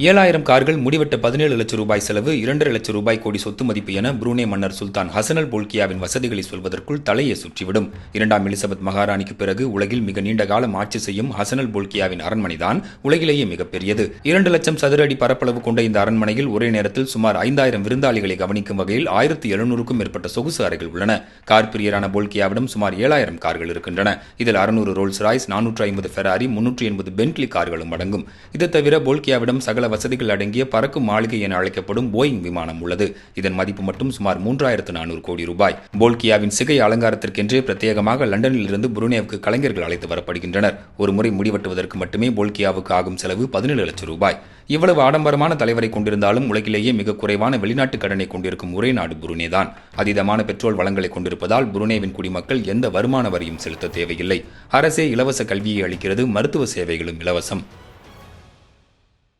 7,000 கார்கள், முடிவெட்ட 17 லட்சம் ரூபாய் செலவு, 2,5 லட்சம் ரூபாய் கோடி சொத்து மதிப்பு என புரூனே மன்னர் சுல்தான் ஹசன் அல் போல்கியாவின் வசதிகளை சொல்வதற்குள் தலையை சுற்றிவிடும். 2ஆம் எலிசபெத் மகாராணிக்கு பிறகு உலகில் மிக நீண்ட காலம் ஆட்சி செய்யும் ஹசன் அல் போல்கியாவின் அரண்மனைதான் உலகிலேயே மிகப்பெரியது. 2 லட்சம் சதுர அடி பரப்பளவு கொண்ட இந்த அரண்மனையில் ஒரே நேரத்தில் சுமார் 5,000 விருந்தாளிகளை கவனிக்கும் வகையில் 1,700க்கும் மேற்பட்ட சொகுசு அறைகள் உள்ளன. கார் பிரியரான போல்கியாவிடம் சுமார் 7,000 கார்கள் இருக்கின்றன. இதில் 600 ரோல்ஸ் ராய்ஸ், 450 ஃபெராரி, 380 பென்ட்லி கார்களும் அடங்கும். இது தவிர போல்கியாவிடம் சகல வசதிகள் அடங்கிய பறக்கும் மாளிகை என அழைக்கப்படும் போயிங் விமானம் உள்ளது. இதன் மதிப்பு மட்டும் சுமார் 3,400 கோடி ரூபாய். போல்கியாவின் சிகை அலங்காரத்திற்கென்றே பிரத்யேகமாக லண்டனில் இருந்து புருனேவுக்கு கலைஞர்கள் அழைத்து வரப்படுகின்றனர். ஒரு முறை முடிவெட்டுவதற்கு மட்டுமே போல்கியாவுக்கு ஆகும் செலவு 17 லட்சம் ரூபாய். இவ்வளவு ஆடம்பரமான தலைவரை கொண்டிருந்தாலும் உலகிலேயே மிக குறைவான வெளிநாட்டு கடனை கொண்டிருக்கும் ஒரே நாடு புருனே தான். அதீதமான பெட்ரோல் வளங்களை கொண்டிருப்பதால் புருனேவின் குடிமக்கள் எந்த வருமான வரியும் செலுத்த தேவையில்லை. அரசே இலவச கல்வியை அளிக்கிறது, மருத்துவ சேவைகளும் இலவசம்.